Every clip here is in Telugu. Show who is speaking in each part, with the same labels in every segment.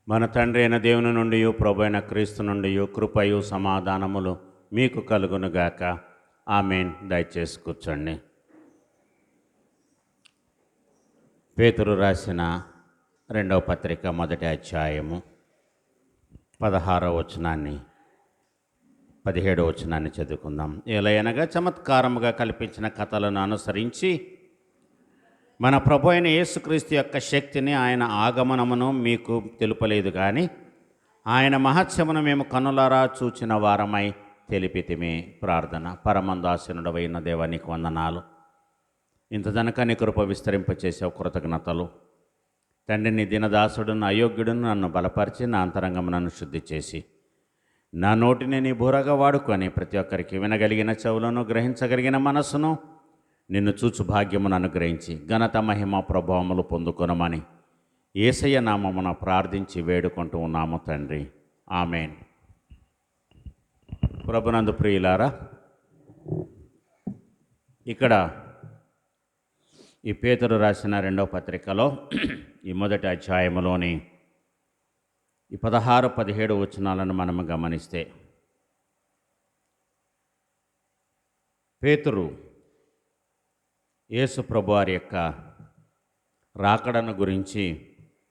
Speaker 1: మన తండ్రి అయిన దేవుని నుండి ప్రభు అయిన క్రీస్తు నుండి కృపయు సమాధానములు మీకు కలుగునుగాక. ఆమేన్. దయచేసి కూర్చోండి. పేతురు రాసిన రెండవ పత్రిక మొదటి అధ్యాయము 16వ వచనాన్ని 17వ వచనాన్ని చదువుకుందాం. ఎలయనగా చమత్కారముగా కల్పించిన కథలను అనుసరించి మన ప్రభు అయిన యేసుక్రీస్తు యొక్క శక్తిని, ఆయన ఆగమనమును మీకు తెలుపలేదు, కానీ ఆయన మహత్యమును మేము కనులారా చూచిన వారమై తెలిపితిమి. ప్రార్థన. పరమందాసనుడవైన దేవానికి వందనాలు. ఇంత దనక నీ కృప విస్తరింపచేసే కృతజ్ఞతలు తండ్రి. నీ దినదాసుడును అయోగ్యుడును నన్ను బలపరిచి నా అంతరంగం నన్ను శుద్ధి చేసి నా నోటిని నీ బూరగా వాడుకొని ప్రతి ఒక్కరికి వినగలిగిన చెవులను, గ్రహించగలిగిన మనస్సును, నిన్ను చూచు భాగ్యమును అనుగ్రహించి ఘనత, మహిమ, ప్రభావములు పొందుకొనమని యేసయ్య నామమున ప్రార్థించి వేడుకుంటూ ఉన్నాము తండ్రి. ఆమేన్. ప్రభునందు ప్రియులారా, ఇక్కడ ఈ పేతురు రాసిన రెండవ పత్రికలో ఈ మొదటి అధ్యాయములోని ఈ 16, 17 వచనాలను మనము గమనిస్తే, పేతురు యేసు ప్రభువారి యొక్క రాకడను గురించి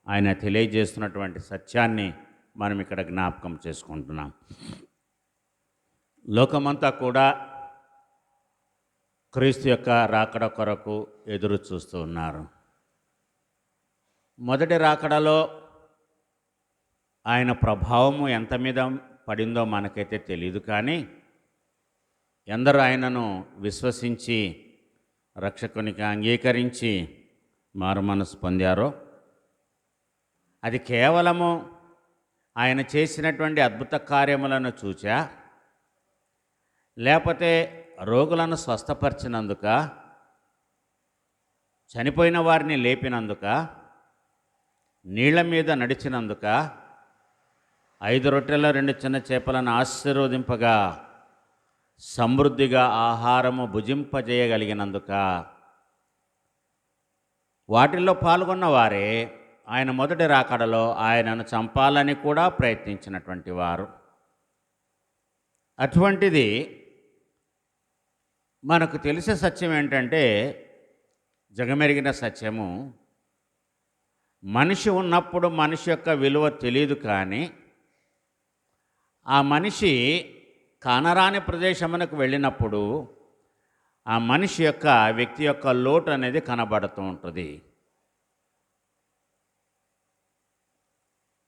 Speaker 1: ఆయన తెలియజేస్తున్నటువంటి సత్యాన్ని మనం ఇక్కడ జ్ఞాపకం చేసుకుంటున్నాం. లోకమంతా కూడా క్రీస్తు యొక్క రాకడ కొరకు ఎదురు చూస్తూ ఉన్నారు. మొదటి రాకడలో ఆయన ప్రభావము ఎంత మీద పడిందో మనకైతే తెలియదు, కానీ ఎందరూ ఆయనను విశ్వసించి రక్షకునికి అంగీకరించి మారు మనసు పొందారో, అది కేవలము ఆయన చేసినటువంటి అద్భుత కార్యములను చూచా, లేకపోతే రోగులను స్వస్థపరిచినందుక, చనిపోయిన వారిని లేపినందుక, నీళ్ల మీద నడిచినందుక, 5 రొట్టెల 2 చిన్న చేపలను ఆశీర్వదింపగా సమృద్ధిగా ఆహారము భుజింపజేయగలిగినందుక, వాటిల్లో పాల్గొన్న వారే ఆయన మొదటి రాకడలో ఆయనను చంపాలని కూడా ప్రయత్నించినటువంటి వారు. అటువంటిది మనకు తెలిసే సత్యం ఏంటంటే, జగమెరిగిన సత్యము, మనిషి ఉన్నప్పుడు మనిషి యొక్క విలువ తెలియదు, కానీ ఆ మనిషి కానరాని ప్రదేశమునకు వెళ్ళినప్పుడు ఆ మనిషి యొక్క వ్యక్తి యొక్క లోటు అనేది కనబడుతూ ఉంటుంది.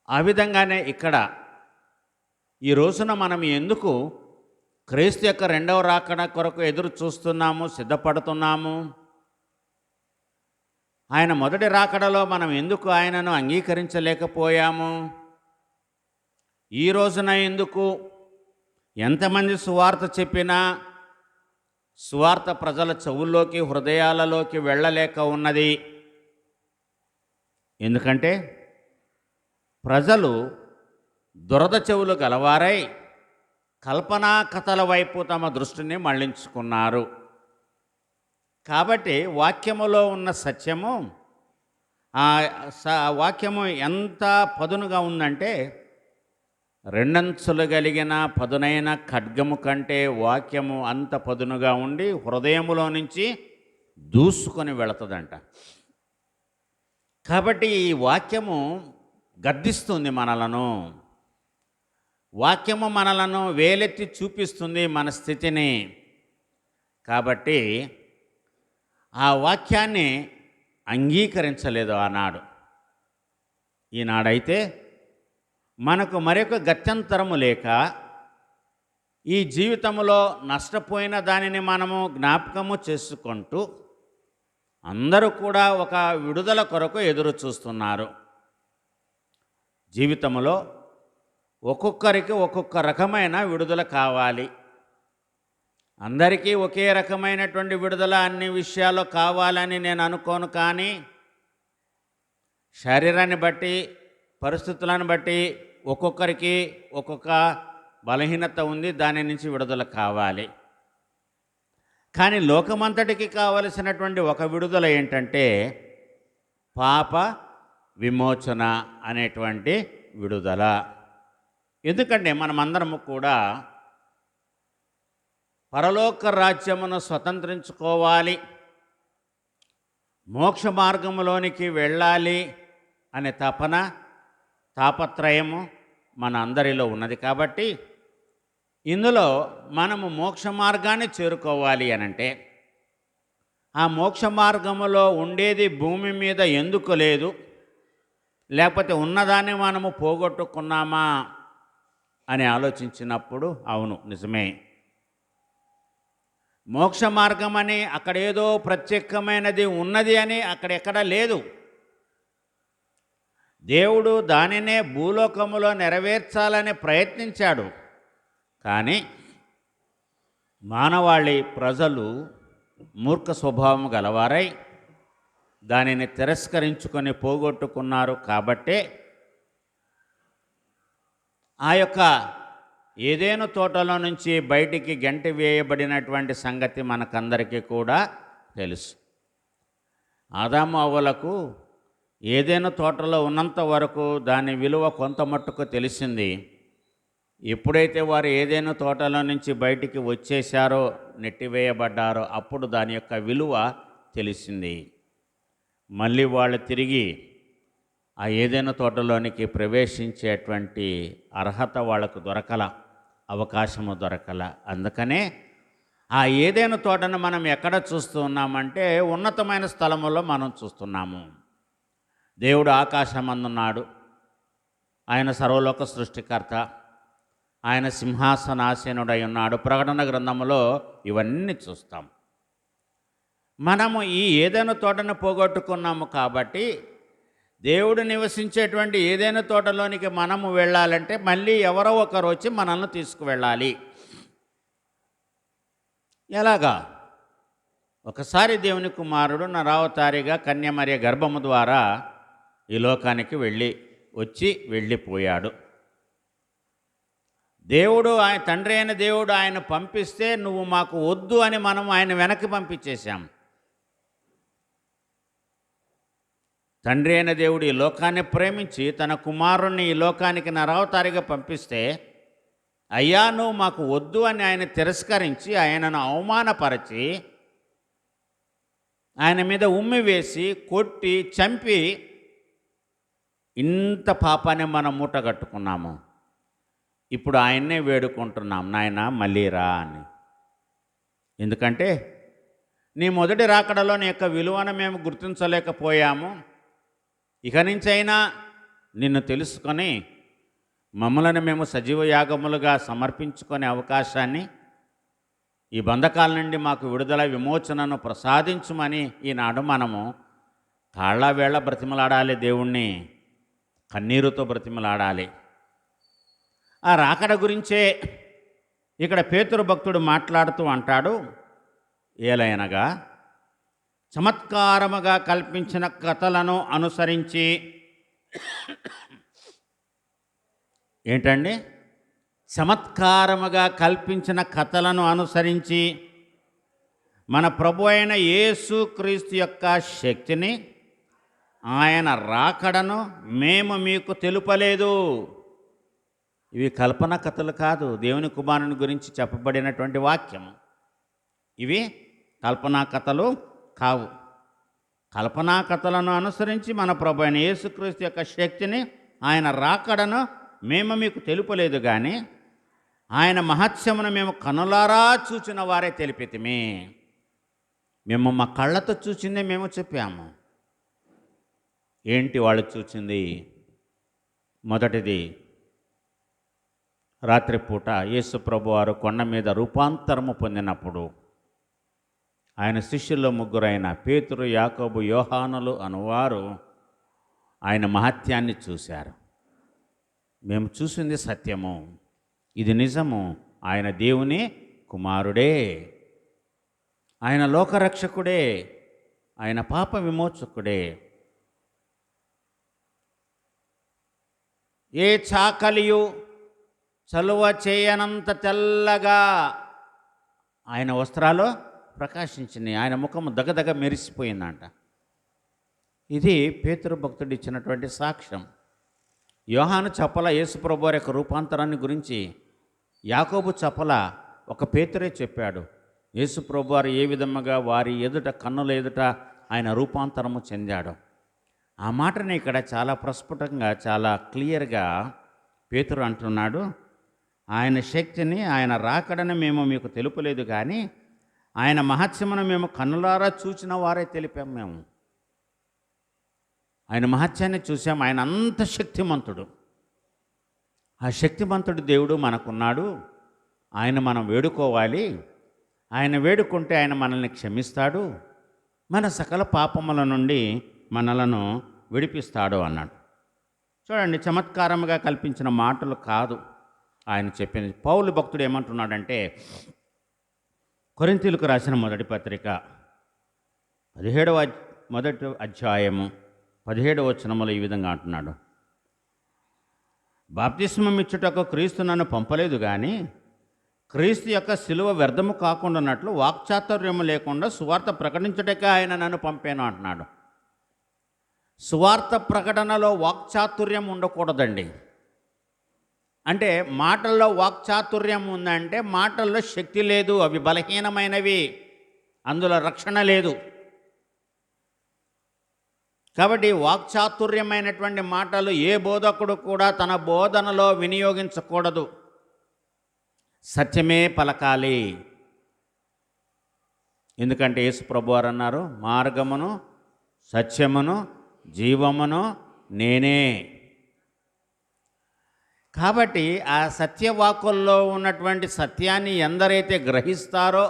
Speaker 1: ఆ విధంగానే ఇక్కడ ఈ రోజున మనం ఎందుకు క్రీస్తు యొక్క రెండవ రాకడ కొరకు ఎదురు చూస్తున్నాము, సిద్ధపడుతున్నాము? ఆయన మొదటి రాకడలో మనం ఎందుకు ఆయనను అంగీకరించలేకపోయాము? ఈ రోజున ఎందుకు ఎంతమంది సువార్త చెప్పినా సువార్త ప్రజల చెవుల్లోకి, హృదయాలలోకి వెళ్ళలేక ఉన్నది? ఎందుకంటే ప్రజలు దురద చెవులు గలవారై కల్పనా కథల వైపు తమ దృష్టిని మళ్లించుకున్నారు. కాబట్టి వాక్యములో ఉన్న సత్యము, ఆ వాక్యము ఎంత పదునుగా ఉందంటే, 2 అంచులు కలిగిన పదునైన ఖడ్గము కంటే వాక్యము అంత పదునుగా ఉండి హృదయములో నుంచి దూసుకొని వెళుతుందంట. కాబట్టి ఈ వాక్యము గద్దిస్తుంది మనలను. వాక్యము మనలను వేలెత్తి చూపిస్తుంది మన స్థితిని. కాబట్టి ఆ వాక్యాన్ని అంగీకరించలేదు ఆనాడు. ఈనాడైతే మనకు మరొక గత్యంతరము లేక ఈ జీవితంలో నష్టపోయిన దానిని మనము జ్ఞాపకము చేసుకుంటూ అందరూ కూడా ఒక విడుదల కొరకు ఎదురు చూస్తున్నారు. జీవితంలో ఒక్కొక్కరికి ఒక్కొక్క రకమైన విడుదల కావాలి. అందరికీ ఒకే రకమైనటువంటి విడుదల అన్ని విషయాల్లో కావాలని నేను అనుకోను, కానీ శరీరాన్ని బట్టి, పరిస్థితులను బట్టి ఒక్కొక్కరికి ఒక్కొక్క బలహీనత ఉంది, దాని నుంచి విడుదల కావాలి. కానీ లోకమంతటికి కావలసినటువంటి ఒక విడుదల ఏంటంటే పాప విమోచన అనేటువంటి విడుదల. ఎందుకంటే మనమందరము కూడా పరలోక రాజ్యమును స్వతంత్రించుకోవాలి, మోక్ష మార్గంలోనికి వెళ్ళాలి అనే తాపత్రయము మన అందరిలో ఉన్నది. కాబట్టి ఇందులో మనము మోక్ష మార్గాన్ని చేరుకోవాలి అనంటే ఆ మోక్ష మార్గములో ఉండేది భూమి మీద ఎందుకు లేదు, లేకపోతే ఉన్నదాన్ని మనము పోగొట్టుకున్నామా అని ఆలోచించినప్పుడు అవును, నిజమే. మోక్ష మార్గం అని అక్కడేదో ప్రత్యేకమైనది ఉన్నది అని అక్కడెక్కడ లేదు. దేవుడు దానినే భూలోకములో నెరవేర్చాలని ప్రయత్నించాడు. కానీ మానవాళి ప్రజలు మూర్ఖ స్వభావం గలవారై దానిని తిరస్కరించుకొని పోగొట్టుకున్నారు. కాబట్టే ఆ యొక్క ఏదైనా తోటలో నుంచి బయటికి గెంటి వేయబడినటువంటి సంగతి మనకందరికీ కూడా తెలుసు. ఆదాము అవ్వలకు ఏదైనా తోటలో ఉన్నంత వరకు దాని విలువ కొంత మట్టుకు తెలిసింది. ఎప్పుడైతే వారు ఏదైనా తోటలో నుంచి బయటికి వచ్చేశారో, నెట్టివేయబడ్డారో, అప్పుడు దాని యొక్క విలువ తెలిసింది. మళ్ళీ వాళ్ళు తిరిగి ఆ ఏదైనా తోటలోనికి ప్రవేశించేటువంటి అర్హత వాళ్ళకు దొరకల, అవకాశము దొరకల. అందుకనే ఆ ఏదైనా తోటను మనం ఎక్కడ చూస్తూ ఉన్నామంటే ఉన్నతమైన స్థలములో మనం చూస్తున్నాము. దేవుడు ఆకాశమందున్నాడు, ఆయన సర్వలోక సృష్టికర్త, ఆయన సింహాసనాసీనుడై ఉన్నాడు. ప్రకటన గ్రంథములో ఇవన్నీ చూస్తాం. మనము ఈ ఏదైనా తోటను పోగొట్టుకున్నాము. కాబట్టి దేవుడు నివసించేటువంటి ఏదైనా తోటలోనికి మనము వెళ్ళాలంటే మళ్ళీ ఎవరో ఒకరు వచ్చి మనల్ని తీసుకువెళ్ళాలి. ఎలాగా? ఒకసారి దేవుని కుమారుడు నరావతారిగా కన్యమరియ గర్భము ద్వారా ఈ లోకానికి వెళ్ళిపోయాడు. దేవుడు, ఆయన తండ్రి అయిన దేవుడు ఆయన పంపిస్తే నువ్వు మాకు వద్దు అని మనం ఆయన వెనక్కి పంపించేశాం. తండ్రి అయిన దేవుడు ఈ లోకాన్ని ప్రేమించి తన కుమారుణ్ణి ఈ లోకానికి నరావతారిగా పంపిస్తే, అయ్యా నువ్వు మాకు వద్దు అని ఆయన తిరస్కరించి ఆయనను అవమానపరచి ఆయన మీద ఉమ్మి వేసి కొట్టి చంపి ఇంత పాపాన్ని మనం మూట కట్టుకున్నాము. ఇప్పుడు ఆయన్నే వేడుకుంటున్నాం, నాయన మళ్ళీ రా అని. ఎందుకంటే నీ మొదటి రాకడలో నీ యొక్క విలువను మేము గుర్తించలేకపోయాము. ఇక నుంచైనా నిన్ను తెలుసుకొని మమ్మలను మేము సజీవ యాగములుగా సమర్పించుకునే అవకాశాన్ని, ఈ బంధకాల నుండి మాకు విడుదల విమోచనను ప్రసాదించుమని ఈనాడు మనము కాళ్ళవేళ బ్రతిమలాడాలి, దేవుణ్ణి కన్నీరుతో బ్రతిమలాడాలి. ఆ రాకడ గురించే ఇక్కడ పేతురు భక్తుడు మాట్లాడుతూ అంటాడు, ఏలైనగా చమత్కారముగా కల్పించిన కథలను అనుసరించి. ఏంటండి? చమత్కారముగా కల్పించిన కథలను అనుసరించి మన ప్రభు అయిన యేసుక్రీస్తు యొక్క శక్తిని, ఆయన రాకడను మేము మీకు తెలుపలేదు. ఇవి కల్పన కథలు కాదు, దేవుని కుమారుని గురించి చెప్పబడినటువంటి వాక్యము. ఇవి కల్పనా కథలు కావు. కల్పనా కథలను అనుసరించి మన ప్రభు అయిన యేసుక్రీస్తు యొక్క శక్తిని, ఆయన రాకడను మేము మీకు తెలుపలేదు, కానీ ఆయన మహత్యమును మేము కనులారా చూచిన వారే తెలిపితిమి. మేము మా కళ్ళతో చూసిందే మేము చెప్పాము. ఏంటి వాళ్ళు చూచింది? మొదటిది, రాత్రిపూట యేసు ప్రభువారు కొండ మీద రూపాంతరము పొందినప్పుడు ఆయన శిష్యుల్లో ముగ్గురైన పేతురు, యాకోబు, యోహానులు అనువారు ఆయన మహత్యాన్ని చూశారు. మేము చూసింది సత్యము, ఇది నిజము. ఆయన దేవుని కుమారుడే, ఆయన లోకరక్షకుడే, ఆయన పాప విమోచకుడే. ఏ చాకలియు చలువ చేయనంత తెల్లగా ఆయన వస్త్రాలు ప్రకాశించినాయి, ఆయన ముఖము దగదగ మెరిసిపోయిందంట. ఇది పేతురు భక్తుడు ఇచ్చినటువంటి సాక్ష్యం. యోహాను చెప్పల యేసుప్రభు వారి యొక్క రూపాంతరాన్ని గురించి, యాకోబు చెప్పల, ఒక పేతురే చెప్పాడు. యేసుప్రభు వారు ఏ విధముగా వారి ఎదుట, కన్నుల ఎదుట ఆయన రూపాంతరము చెందాడు. ఆ మాటని ఇక్కడ చాలా ప్రస్ఫుటంగా, చాలా క్లియర్గా పేతురు అంటున్నాడు. ఆయన శక్తిని, ఆయన రాకడని మేము మీకు తెలుపలేదు, కానీ ఆయన మహత్యమును మేము కన్నులారా చూచిన వారే తెలిపాం. మేము ఆయన మహత్యాన్ని చూసాం. ఆయన అంత శక్తిమంతుడు. ఆ శక్తిమంతుడు దేవుడు మనకున్నాడు. ఆయన మనం వేడుకోవాలి. ఆయన వేడుకుంటే ఆయన మనల్ని క్షమిస్తాడు, మన సకల పాపముల నుండి మనలను విడిపిస్తాడు అన్నాడు. చూడండి, చమత్కారముగా కల్పించిన మాటలు కాదు ఆయన చెప్పింది. పౌలు భక్తుడు ఏమంటున్నాడంటే, కొరింథీయులకు రాసిన మొదటి పత్రిక 17వ అధ్యాయము 17వ వచనములో ఈ విధంగా అంటున్నాడు. బాప్తిస్మం ఇచ్చుటకు క్రీస్తు నన్ను పంపలేదు, కానీ క్రీస్తు యొక్క శిలువ వ్యర్థము కాకుండానట్లు వాక్చాతుర్యము లేకుండా సువార్త ప్రకటించుటకే ఆయన నన్ను పంపాను అంటున్నాడు. సువార్త ప్రకటనలో వాక్చాతుర్యం ఉండకూడదండి. అంటే మాటల్లో వాక్చాతుర్యం ఉందంటే మాటల్లో శక్తి లేదు, అవి బలహీనమైనవి, అందులో రక్షణ లేదు. కాబట్టి వాక్చాతుర్యమైనటువంటి మాటలు ఏ బోధకుడు కూడా తన బోధనలో వినియోగించకూడదు. సత్యమే పలకాలి. ఎందుకంటే యేసు ప్రభువారు అన్నారు, మార్గమును సత్యమును జీవమును నేనే. కాబట్టి ఆ సత్యవాకుల్లో ఉన్నటువంటి సత్యాన్ని ఎందరైతే గ్రహిస్తారో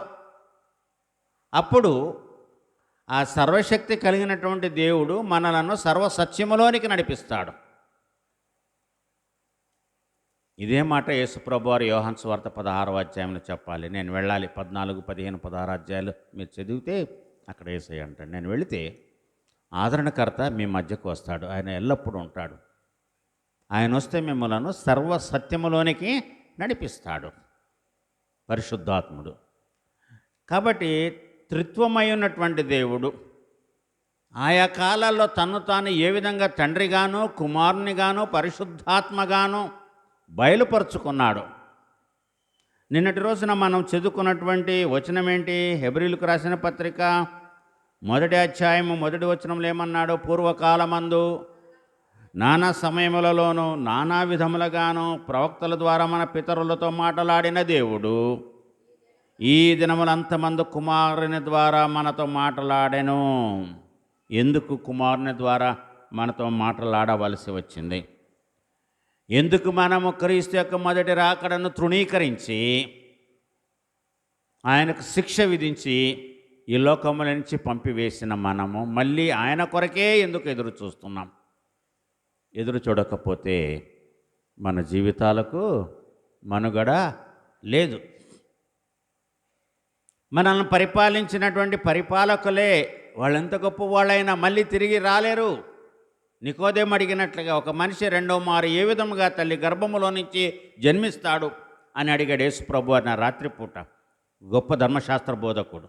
Speaker 1: అప్పుడు ఆ సర్వశక్తి కలిగినటువంటి దేవుడు మనలను సర్వసత్యములోనికి నడిపిస్తాడు. ఇదే మాట యేసుప్రభు వారు యోహాను సువార్త 16వ అధ్యాయంలో చెప్పాలి. నేను వెళ్ళాలి. 14, 15, 16 అధ్యాయాలు మీరు చదివితే అక్కడ యేసయ్య అంటాడు, నేను వెళితే ఆదరణకర్త మీ మధ్యకు వస్తాడు, ఆయన ఎల్లప్పుడూ ఉంటాడు. ఆయన వస్తే మిమ్మలను సర్వసత్యములోనికి నడిపిస్తాడు, పరిశుద్ధాత్ముడు. కాబట్టి త్రిత్వమై ఉన్నటువంటి దేవుడు ఆయా కాలాల్లో తను తాను ఏ విధంగా తండ్రిగాను, కుమారునిగాను, పరిశుద్ధాత్మగాను బయలుపరుచుకున్నాడు. నిన్నటి రోజున మనం చదువుకున్నటువంటి వచనం ఏంటి? హెబ్రీయులకు రాసిన పత్రిక 1వ అధ్యాయము 1వ వచనంలో ఏమన్నాడు? పూర్వకాలమందు నానా సమయములలోనూ నానా విధములుగాను ప్రవక్తల ద్వారా మన పితరులతో మాట్లాడిన దేవుడు ఈ దినములంతమందు కుమారుని ద్వారా మనతో మాట్లాడెను. ఎందుకు కుమారుని ద్వారా మనతో మాట్లాడవలసి వచ్చింది? ఎందుకు మనము క్రీస్తు యొక్క మొదటి రాకడను తృణీకరించి ఆయనకు శిక్ష విధించి ఈ లోకముల నుంచి పంపివేసిన మనము మళ్ళీ ఆయన కొరకే ఎందుకు ఎదురు చూస్తున్నాం? ఎదురు చూడకపోతే మన జీవితాలకు మనుగడ లేదు. మనల్ని పరిపాలించినటువంటి పరిపాలకులే వాళ్ళెంత గొప్ప వాళ్ళైనా మళ్ళీ తిరిగి రాలేరు. నికోదేము అడిగినట్లుగా ఒక మనిషి రెండో మారు ఏ విధముగా తల్లి గర్భములో నుంచి జన్మిస్తాడు అని అడిగాడు యేసు ప్రభు అన్న రాత్రిపూట. గొప్ప ధర్మశాస్త్ర బోధకుడు.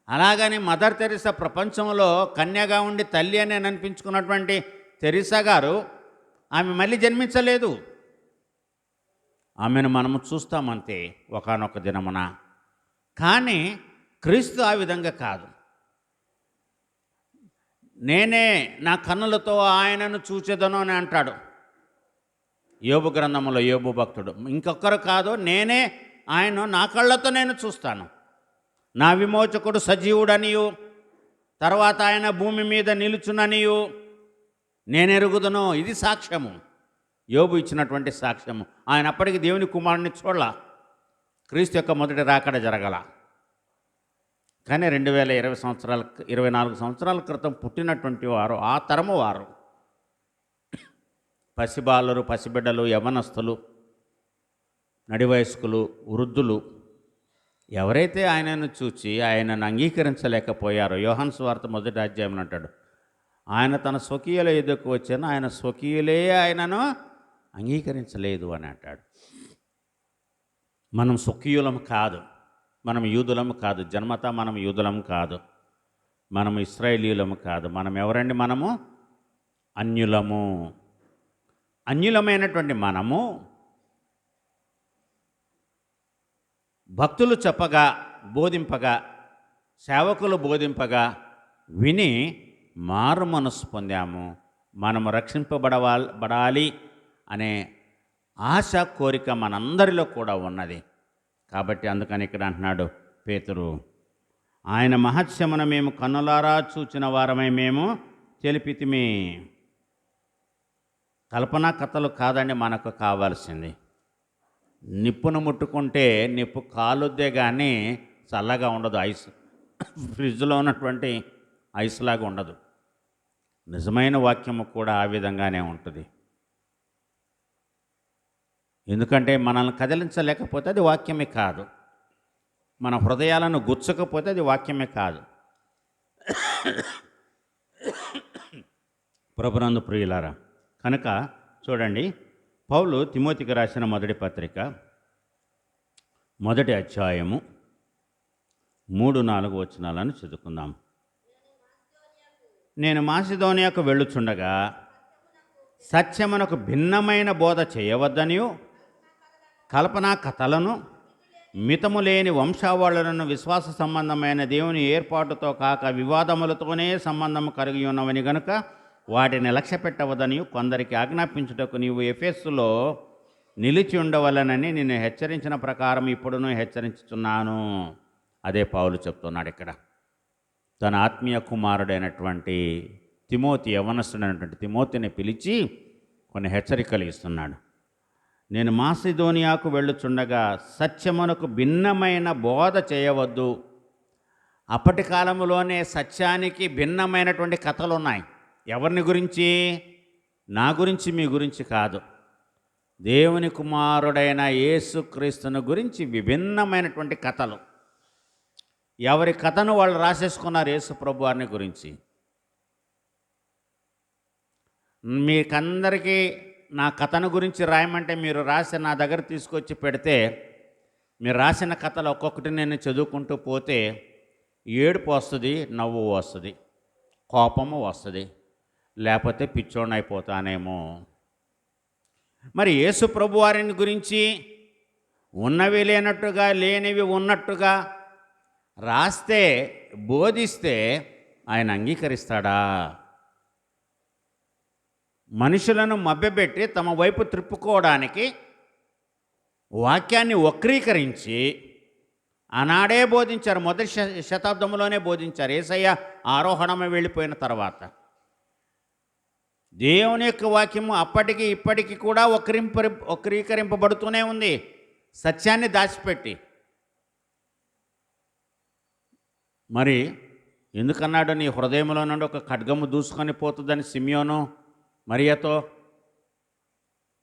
Speaker 1: అలాగని మదర్ తెరిసా ప్రపంచంలో కన్యగా ఉండి తల్లి అని అనిపించుకున్నటువంటి తెరిసా గారు ఆమె మళ్ళీ జన్మించలేదు. ఆమెను మనము చూస్తామంతే ఒకానొక దినమున. కానీ క్రీస్తు ఆ విధంగా కాదు. నేనే నా కన్నులతో ఆయనను చూచెదను అని అంటాడు యోబు గ్రంథంలో యోబు భక్తుడు. ఇంకొకరు కాదు, నేనే ఆయన నా కళ్ళతో నేను చూస్తాను. నా విమోచకుడు సజీవుడనియు తర్వాత ఆయన భూమి మీద నిలుచుననియు నేనెరుగుదును. ఇది సాక్ష్యము, యోబు ఇచ్చినటువంటి సాక్ష్యము. ఆయన అప్పటికి దేవుని కుమారుని చూడాల, క్రీస్తు యొక్క మొదటి రాకడ జరగల. కానీ 24 సంవత్సరాల క్రితం పుట్టినటువంటి వారు, ఆ తరము వారు, పసిబాలరు, పసిబిడ్డలు, యవ్వనస్తులు, నడివయస్కులు, వృద్ధులు ఎవరైతే ఆయనను చూచి ఆయనను అంగీకరించలేకపోయారో, యోహాను సువార్త 1వ అధ్యాయంలో అంటాడు, ఆయన తన స్వకీయుల ఎదుకు వచ్చాను, ఆయన స్వకీయులే ఆయనను అంగీకరించలేదు అని అంటాడు. మనం స్వకీయులం కాదు, మనం యూదులము కాదు, జన్మత మనం యూదులము కాదు, మనము ఇశ్రాయేలీయులము కాదు. మనం ఎవరండి? మనము అన్యులము. అన్యులమైనటువంటి మనము భక్తులు చెప్పగా, బోధింపగా, సేవకులు బోధింపగా విని మారు మనస్సు పొందాము. మనము రక్షింపబడాలి అనే ఆశ, కోరిక మనందరిలో కూడా ఉన్నది. కాబట్టి అందుకని ఇక్కడ అంటున్నాడు పేతురు, ఆయన మహత్యమును మేము కన్నులారా చూచిన వారమై మేము తెలిపితిమి. కల్పనా కథలు కాదండి మనకు కావాల్సింది. నిప్పును ముట్టుకుంటే నిప్పు కాలుద్దే కానీ చల్లగా ఉండదు. ఐస్ ఫ్రిడ్జ్లో ఉన్నటువంటి ఐస్ లాగా ఉండదు. నిజమైన వాక్యము కూడా ఆ విధంగానే ఉంటుంది. ఎందుకంటే మనల్ని కదిలించలేకపోతే అది వాక్యమే కాదు. మన హృదయాలను గుచ్చకపోతే అది వాక్యమే కాదు. ప్రభునందు ప్రియులారా, కనుక చూడండి, పౌలు తిమోతికి రాసిన మొదటి పత్రిక 1వ అధ్యాయము 3-4 వచనాలను చదువుకుందాం. నేను మాసిదోనియాకు వెళ్ళుచుండగా సత్యమునకు భిన్నమైన బోధ చేయవద్దనియు, కల్పనా కథలను, మితము లేని వంశావళులను, విశ్వాస సంబంధమైన దేవుని ఏర్పాటుతో కాక వివాదములతోనే సంబంధము కలిగి ఉన్నవని గనుక వాటిని లక్ష్య పెట్టవద్దనియు కొందరికి ఆజ్ఞాపించుటకు నీవు ఎఫెసులో నిలిచి ఉండవలనని నిన్ను హెచ్చరించిన ప్రకారం ఇప్పుడును హెచ్చరించుచున్నాను. అదే పౌలు చెప్తున్నాడు ఇక్కడ. తన ఆత్మీయ కుమారుడైనటువంటి తిమోతి, యవనస్తుడైనటువంటి తిమోతిని పిలిచి కొన్ని హెచ్చరికలు ఇస్తున్నాడు. నేను మాసిదోనియాకు వెళ్ళుచుండగా సత్యమునకు భిన్నమైన బోధ చేయవద్దు. అప్పటి కాలంలోనే సత్యానికి భిన్నమైనటువంటి కథలు ఉన్నాయి. ఎవరిని గురించి? నా గురించి, మీ గురించి కాదు. దేవుని కుమారుడైన యేసుక్రీస్తుని గురించి విభిన్నమైనటువంటి కథలు. ఎవరి కథను వాళ్ళు రాసేసుకున్నారు యేసు ప్రభు వారిని గురించి. మీకందరికీ నా కథను గురించి రాయమంటే మీరు రాసి నా దగ్గర తీసుకొచ్చి పెడితే, మీరు రాసిన కథలు ఒక్కొక్కటి నేను చదువుకుంటూ పోతే ఏడుపు వస్తుంది, నవ్వు వస్తుంది, కోపము వస్తుంది, లేకపోతే పిచ్చోడిని అయిపోతానేమో. మరి యేసు ప్రభు వారిని గురించి ఉన్నవి లేనట్టుగా, లేనివి ఉన్నట్టుగా రాస్తే, బోధిస్తే ఆయన అంగీకరిస్తాడా? మనుషులను మభ్యపెట్టి తమ వైపు త్రిప్పుకోవడానికి వాక్యాన్ని వక్రీకరించి ఆనాడే బోధించారు. మొదటి శతాబ్దంలోనే బోధించారు. యేసయ్య ఆరోహణమే వెళ్ళిపోయిన తర్వాత దేవుని యొక్క వాక్యము అప్పటికి ఇప్పటికి కూడా వక్రీకరింపబడుతూనే ఉంది, సత్యాన్ని దాచిపెట్టి. మరి ఎందుకన్నాడు, నీ హృదయంలో నుండి ఒక ఖడ్గము దూసుకొని పోతుందని సిమియోను మరియతో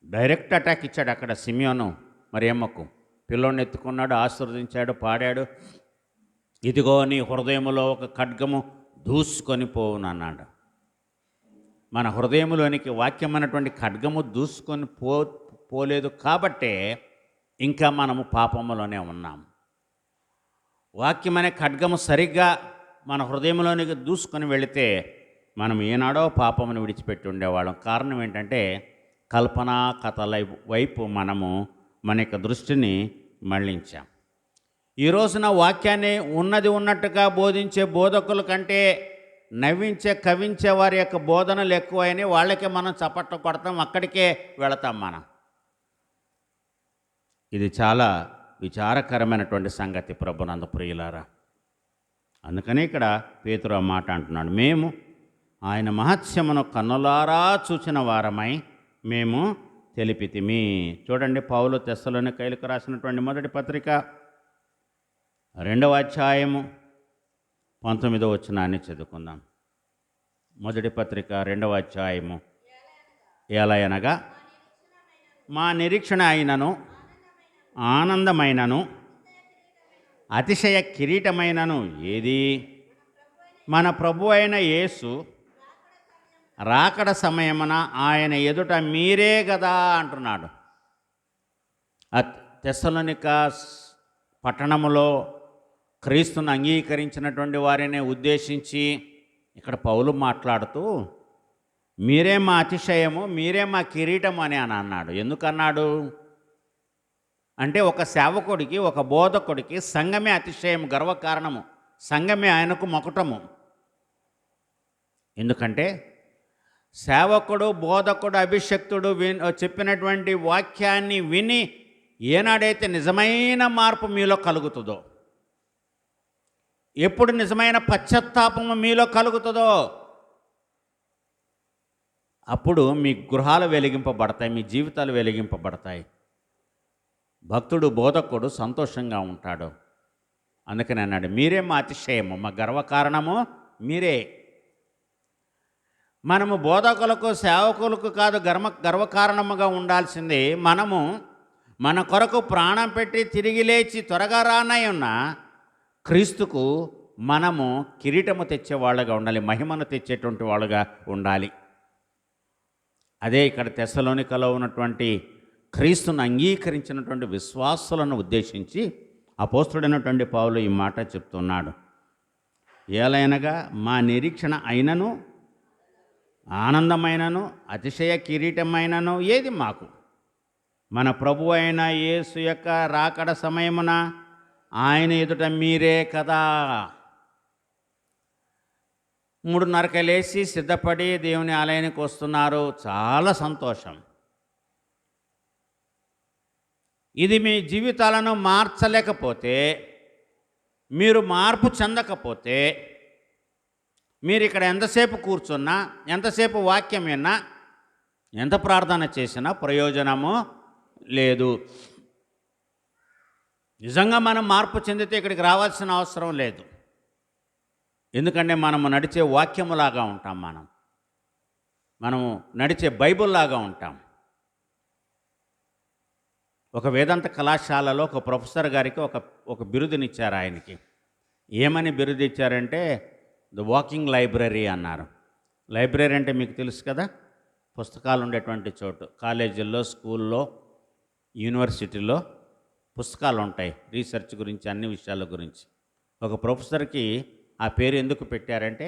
Speaker 1: డైరెక్ట్ అటాక్ ఇచ్చాడు. అక్కడ సిమియోను మరియమ్మకు పిల్లోని ఎత్తుకున్నాడు, ఆశీర్వదించాడు, పాడాడు. ఇదిగో నీ హృదయంలో ఒక ఖడ్గము దూసుకొని పోవునన్నాడు. మన హృదయంలోనికి వాక్యం అన్నటువంటి ఖడ్గము దూసుకొని పోలేదు కాబట్టే ఇంకా మనము పాపములోనే ఉన్నాం. వాక్యం అనే ఖడ్గము సరిగ్గా మన హృదయంలోనికి దూసుకొని వెళితే మనం ఏనాడో పాపమును విడిచిపెట్టి ఉండేవాళ్ళం. కారణం ఏంటంటే కల్పనా కథల వైపు మనము మన యొక్క దృష్టిని మళ్ళించాం. ఈ రోజున వాక్యాన్ని ఉన్నది ఉన్నట్టుగా బోధించే బోధకుల కంటే నవ్వించే, కవించే వారి యొక్క బోధనలు ఎక్కువైనా వాళ్ళకే మనం చప్పట్లు కొడతాం, అక్కడికే వెళతాం మనం. ఇది చాలా విచారకరమైనటువంటి సంగతి ప్రభునందు ప్రియులారా. అందుకని ఇక్కడ పేతురు ఆ మాట అంటున్నాడు, మేము ఆయన మహత్యమును కన్నులారా చూచిన వారమై మేము తెలిపితిమి. చూడండి, పౌలు తెస్సలోనికైలకు రాసినటువంటి మొదటి పత్రిక 2వ అధ్యాయము 19వ వచనాన్ని చదువుకుందాం. మొదటి పత్రిక 2వ అధ్యాయము. ఎలా అనగా, మా నిరీక్షణ అయినను, ఆనందమైనను, అతిశయ కిరీటమైనను ఏది? మన ప్రభు అయిన యేసు రాకడ సమయమున ఆయన ఎదుట మీరే కదా అంటున్నాడు. తెస్సలోనిక పట్టణములో క్రీస్తును అంగీకరించినటువంటి వారిని ఉద్దేశించి ఇక్కడ పౌలు మాట్లాడుతూ, మీరే మా అతిశయము, మీరే మా కిరీటము అని అన్నాడు. ఎందుకన్నాడు అంటే ఒక సేవకుడికి, ఒక బోధకుడికి సంఘమే అతిశయం, గర్వకారణము. సంఘమే ఆయనకు మొకటము. ఎందుకంటే సేవకుడు, బోధకుడు, అభిషక్తుడు చెప్పినటువంటి వాక్యాన్ని విని ఏనాడైతే నిజమైన మార్పు మీలో కలుగుతుందో, ఎప్పుడు నిజమైన పశ్చాత్తాపము మీలో కలుగుతుందో, అప్పుడు మీ గృహాలు వెలిగింపబడతాయి, మీ జీవితాలు వెలిగింపబడతాయి. భక్తుడు, బోధకుడు సంతోషంగా ఉంటాడు. అందుకని అన్నాడు, మీరే మా అతిశయము, మా గర్వకారణము మీరే. మనము బోధకులకు, సేవకులకు కాదు గర్వకారణముగా ఉండాల్సింది. మనము మన కొరకు ప్రాణం పెట్టి తిరిగి లేచి త్వరగా రానై ఉన్న క్రీస్తుకు మనము కిరీటము తెచ్చేవాళ్ళుగా ఉండాలి, మహిమను తెచ్చేటువంటి వాళ్ళుగా ఉండాలి. అదే ఇక్కడ తెస్సలోనికలో ఉన్నటువంటి క్రీస్తును అంగీకరించినటువంటి విశ్వాసులను ఉద్దేశించి అపోస్తుడైనటువంటి పౌలు ఈ మాట చెప్తున్నాడు. ఏలైనగా మా నిరీక్షణ అయినను, ఆనందమైనను, అతిశయ కిరీటమైనను ఏది మాకు మన ప్రభు అయిన యేసు యొక్క రాకడ సమయమున ఆయన ఎదుట మీరే కదా. 3:30కి లేచి సిద్ధపడి దేవుని ఆలయానికి వస్తున్నారు. చాలా సంతోషం. ఇది మీ జీవితాలను మార్చలేకపోతే, మీరు మార్పు చెందకపోతే, మీరు ఇక్కడ ఎంతసేపు కూర్చున్నా, ఎంతసేపు వాక్యం విన్నా, ఎంత ప్రార్థన చేసినా ప్రయోజనము లేదు. నిజంగా మనం మార్పు చెందితే ఇక్కడికి రావాల్సిన అవసరం లేదు. ఎందుకంటే మనము నడిచే వాక్యములాగా ఉంటాం, మనము నడిచే బైబుల్లాగా ఉంటాం. ఒక వేదాంత కళాశాలలో ఒక ప్రొఫెసర్ గారికి ఒక బిరుదునిచ్చారు ఆయనకి. ఏమని బిరుదు ఇచ్చారంటే ద వాకింగ్ లైబ్రరీ అన్నారు. లైబ్రరీ అంటే మీకు తెలుసు కదా, పుస్తకాలు ఉండేటువంటి చోటు. కాలేజీల్లో, స్కూల్లో, యూనివర్సిటీలో పుస్తకాలు ఉంటాయి, రీసెర్చ్ గురించి, అన్ని విషయాల గురించి. ఒక ప్రొఫెసర్కి ఆ పేరు ఎందుకు పెట్టారంటే,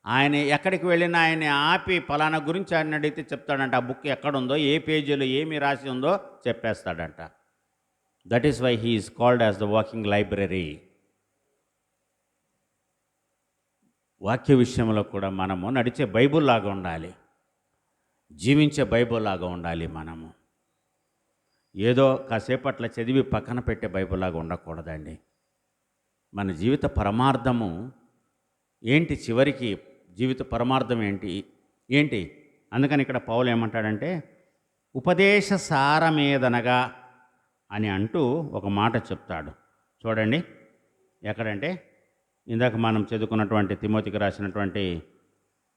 Speaker 1: ఆయన ఎక్కడికి వెళ్ళినా ఆయన ఆపి ఫలానా గురించి ఆయన అడిగితే చెప్తాడంట. ఆ బుక్ ఎక్కడుందో, ఏ పేజీలో ఏమి రాసి ఉందో చెప్పేస్తాడంట. That is why he is called as the walking library. వాక్య విషయంలో కూడా మనము నడిచే బైబుల్ లాగా ఉండాలి, జీవించే బైబుల్ లాగా ఉండాలి. మనము ఏదో కాసేపట్ల చదివి పక్కన పెట్టే బైబుల్ లాగా ఉండకూడదండి. మన జీవిత పరమార్థము ఏంటి? చివరికి జీవిత పరమార్థం ఏంటి? అందుకని ఇక్కడ పౌలు ఏమంటాడంటే ఉపదేశ సారమేదనగా అని అంటూ ఒక మాట చెప్తాడు. చూడండి, ఎక్కడంటే ఇందాక మనం చదువుకున్నటువంటి తిమోతికి రాసినటువంటి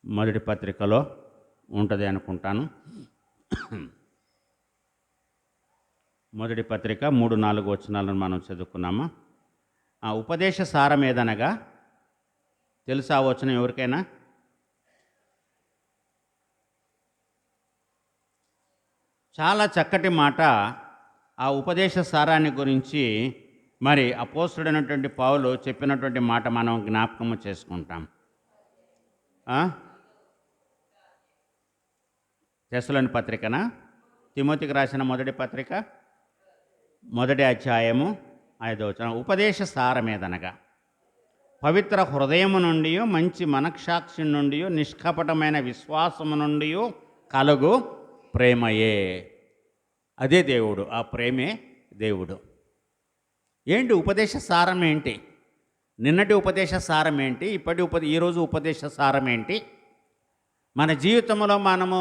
Speaker 1: మొదటి పత్రికలో ఉంటుంది అనుకుంటాను. మొదటి పత్రిక 3-4 వచనాలను మనం చదువుకున్నామా? ఉపదేశ సారం ఏదనగా తెలుసా వచనం ఎవరికైనా? చాలా చక్కటి మాట. ఆ ఉపదేశ సారాన్ని గురించి మరి అపోస్తుడైనటువంటి పౌలు చెప్పినటువంటి మాట మనం జ్ఞాపకము చేసుకుంటాం. తెస్సలోని పత్రికనా, తిమోతికి రాసిన మొదటి పత్రిక 1వ అధ్యాయము 5వ వచనం. ఉపదేశ సారమేదనగా పవిత్ర హృదయము నుండి, మంచి మనఃసాక్షి నుండి, నిష్కపటమైన విశ్వాసము నుండి కలుగు ప్రేమయే. అదే దేవుడు, ఆ ప్రేమే దేవుడు. ఏంటి ఉపదేశ సారం? ఏంటి నిన్నటి ఉపదేశ సారం? ఏంటి ఈరోజు ఉపదేశ సారం ఏంటి? మన జీవితంలో మనము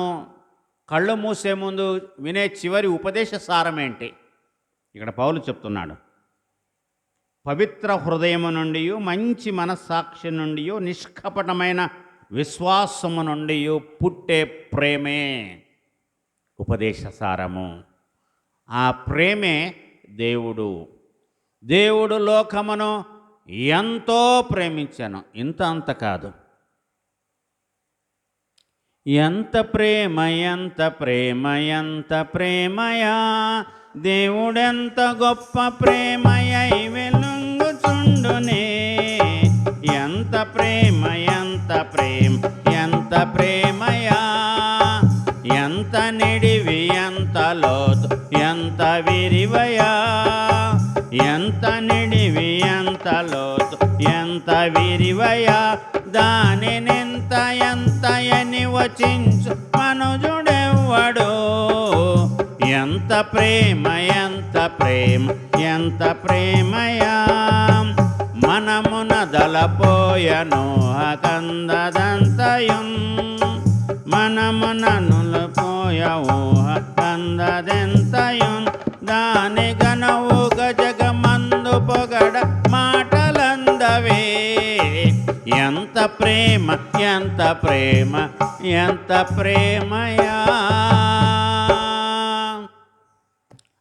Speaker 1: కళ్ళు మూసే ముందు వినే చివరి ఉపదేశ సారం ఏంటి? ఇక్కడ పౌలు చెప్తున్నాడు, పవిత్ర హృదయము నుండి, మంచి మనస్సాక్షి నుండి, నిష్కపటమైన విశ్వాసము నుండి పుట్టే ప్రేమే ఉపదేశ సారము. ఆ ప్రేమే దేవుడు. దేవుడు లోకమును ఎంతో ప్రేమించాను. అంత కాదు, ఎంత ప్రేమ, ఎంత ప్రేమ, ఎంత ప్రేమయా, దేవుడెంత గొప్ప ప్రేమయై వెలుగుచుండునే. ఎంత ప్రేమ, ఎంత ప్రేమ, ఎంత ప్రేమయా, ఎంత నిడివి ఎంత లోతు ఎంత విరివయా, ఎంత నిడివి ఎంత లోతు ఎంత విరివయా, దానినెంత ఎంత అని వచించు మనుజుడెవ్వడు. ఎంత ప్రేమ ఎంత ప్రేమ ఎంత ప్రేమయా, మనమున దలపోయను కందదంతయున్, మనమున నులపోయ ఊహ కందదెంతయున్, దాని గనవు గజగమందు పొగడ మాటలందవే. ఎంత ప్రేమ ఎంత ప్రేమ ఎంత ప్రేమయా.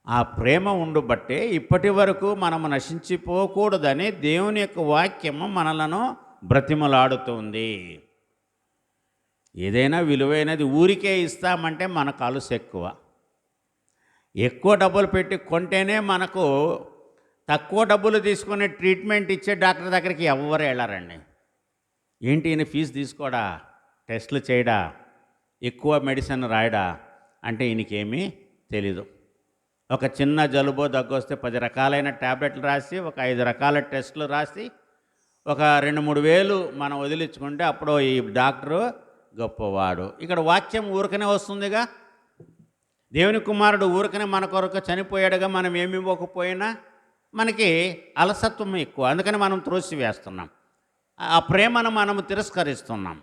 Speaker 1: ఆ ప్రేమ ఉండుబట్టే ఇప్పటి వరకు మనము నశించిపోకూడదని దేవుని యొక్క వాక్యము మనలను బ్రతిమలాడుతుంది. ఏదైనా విలువైనది ఊరికే ఇస్తామంటే మనకు అలుసు ఎక్కువ. ఎక్కువ డబ్బులు పెట్టి కొంటేనే మనకు తక్కువ డబ్బులు తీసుకునే ట్రీట్మెంట్ ఇచ్చే డాక్టర్ దగ్గరికి ఎవరు వెళ్ళారండి. ఏంటి ఈయన ఫీజు తీసుకోడా, టెస్టులు చేయడా, ఎక్కువ మెడిసిన్ రాయడా అంటే ఈయనకేమీ తెలీదు. ఒక చిన్న జలుబో దగ్గొస్తే 10 రకాలైన ట్యాబ్లెట్లు రాసి, ఒక 5 రకాల టెస్టులు రాసి, ఒక 2-3 వేలు మనం వదిలించుకుంటే అప్పుడు ఈ డాక్టరు గొప్పవాడు. ఇక్కడ వాక్యం ఊరికనే వస్తుందిగా. దేవుని కుమారుడు ఊరికనే మన కొరకు చనిపోయాడుగా. మనం ఏమి ఇవ్వకపోయినా మనకి అలసత్వం ఎక్కువ, అందుకని మనం త్రోసివేస్తున్నాం. ఆ ప్రేమను మనము తిరస్కరిస్తున్నాం.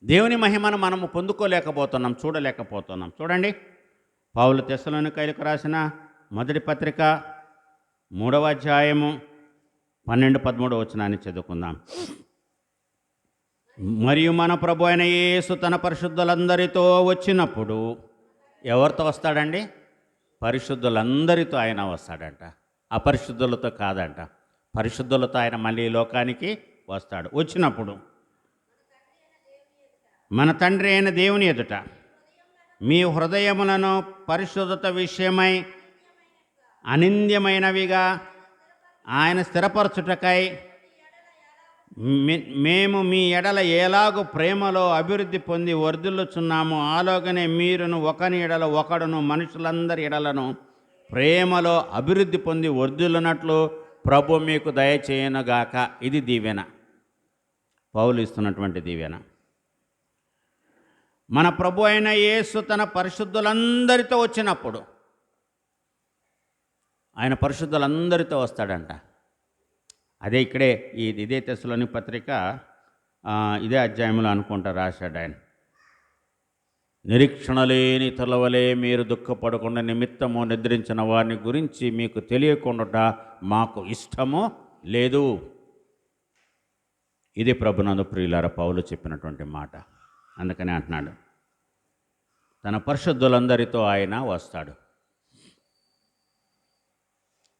Speaker 1: దేవుని మహిమను మనము పొందుకోలేకపోతున్నాం, చూడలేకపోతున్నాం. చూడండి, పౌలు తెస్సలోనికైలకు రాసిన మొదటి పత్రిక 3వ అధ్యాయము 12-13 వచనాన్ని చదువుకుందాం. మరియు మన ప్రభు అయిన యేసు తన పరిశుద్ధులందరితో వచ్చినప్పుడు, ఎవరితో వస్తాడండి? పరిశుద్ధులందరితో ఆయన వస్తాడంట, అపరిశుద్ధులతో కాదంట. పరిశుద్ధులతో ఆయన మళ్ళీ లోకానికి వస్తాడు. వచ్చినప్పుడు మన తండ్రి అయిన దేవుని ఎదుట మీ హృదయములను పరిశుద్ధత విషయమై అనింద్యమైనవిగా ఆయన స్థిరపరచుటకై మేము మీ ఎడల ఎలాగూ ప్రేమలో అభివృద్ధి పొంది వర్ధిల్లుచున్నాము, ఆలోగానే మీరును ఒకని ఎడల ఒకడును మనుషులందరి ఎడలను ప్రేమలో అభివృద్ధి పొంది వర్ధిల్లునట్లు ప్రభు మీకు దయచేయనుగాక. ఇది దీవెన, పౌలు ఇస్తున్నటువంటి దీవెన. మన ప్రభు అయిన యేసు తన పరిశుద్ధులందరితో వచ్చినప్పుడు, ఆయన పరిశుద్ధులందరితో వస్తాడంట. అదే ఇక్కడే ఇదే తెస్సలోని పత్రిక ఇదే అధ్యాయంలో అనుకుంటా రాశాడు ఆయన. నిరీక్షణ లేని తొలవలే మీరు దుఃఖపడకుండా నిమిత్తము నిద్రించిన వారిని గురించి మీకు తెలియకుండా మాకు ఇష్టము లేదు. ఇది ప్రభునందు ప్రియులారా పౌలు చెప్పినటువంటి మాట. అందుకని అంటున్నాడు, తన పరిశుద్ధులందరితో ఆయన వస్తాడు.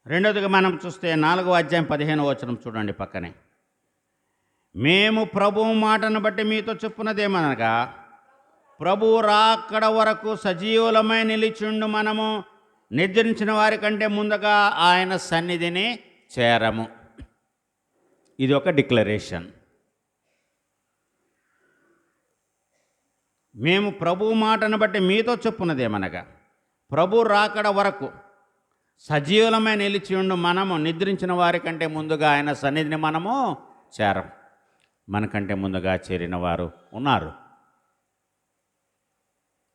Speaker 1: రెండోదిగా మనం చూస్తే 4వ అధ్యాయం 15వ వచనం చూడండి పక్కనే. మేము ప్రభువు మాటను బట్టి మీతో చెప్పున్నదేమనగా, ప్రభువు రాకడ వరకు సజీవులమై నిలిచిండు మనము నిద్రించిన వారి కంటే ముందుగా ఆయన సన్నిధిని చేరము. ఇది ఒక డిక్లరేషన్. మేము ప్రభువు మాటను బట్టి మీతో చెప్పున్నదేమనగా, ప్రభు రాకడ వరకు సజీవులమై నిలిచి ఉండు మనము నిద్రించిన వారి కంటే ముందుగా ఆయన సన్నిధిని మనము చేరం. మనకంటే ముందుగా చేరిన వారు ఉన్నారు.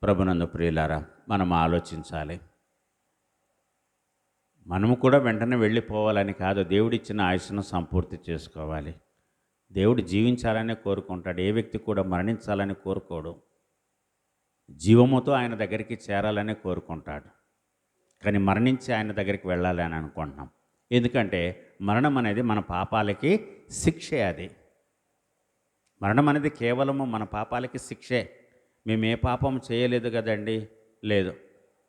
Speaker 1: ప్రభునందు ప్రియులారా, మనం ఆలోచించాలి. మనము కూడా వెంటనే వెళ్ళిపోవాలని కాదు, దేవుడిచ్చిన ఆయుష్ను సంపూర్తి చేసుకోవాలి. దేవుడు జీవించాలని కోరుకుంటాడు. ఏ వ్యక్తి కూడా మరణించాలని కోరుకోడు. జీవముతో ఆయన దగ్గరికి చేరాలని కోరుకుంటాడు. కానీ మరణించి ఆయన దగ్గరికి వెళ్ళాలి అని అనుకుంటున్నాం. ఎందుకంటే మరణం అనేది మన పాపాలకి శిక్షే. అది మరణం అనేది కేవలము మన పాపాలకి శిక్షే. మేము ఏ పాపం చేయలేదు కదండి, లేదు.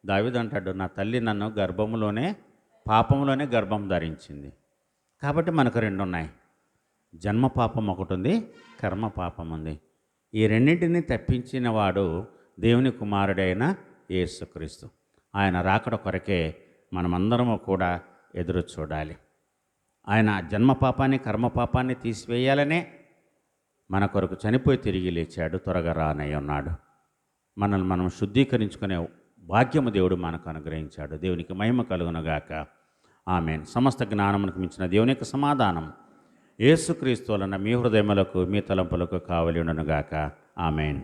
Speaker 1: దావీదు అంటాడు, నా తల్లి నన్ను పాపంలోనే గర్భం ధరించింది. కాబట్టి మనకు 2 ఉన్నాయి. జన్మ పాపం ఒకటి ఉంది, కర్మ పాపం ఉంది. ఈ రెండింటిని తప్పించిన వాడు దేవుని కుమారుడైన యేసుక్రీస్తు. ఆయన రాకడ కొరకే మనమందరము కూడా ఎదురు చూడాలి. ఆయన జన్మ పాపాన్ని కర్మ పాపాన్ని తీసివేయాలనే మన కొరకు చనిపోయి తిరిగి లేచాడు, త్వరగా రానై ఉన్నాడు. మనల్ని మనం శుద్ధీకరించుకునే భాగ్యము దేవుడు మనకు అనుగ్రహించాడు. దేవునికి మహిమ కలుగునుగాక. ఆమేన్. సమస్త జ్ఞానమునకు మించిన దేవుని యొక్క సమాధానం యేసుక్రీస్తు వలన మీ హృదయములకు మీ తలంపులకు కావలి ఉండునుగాక. ఆమేన్.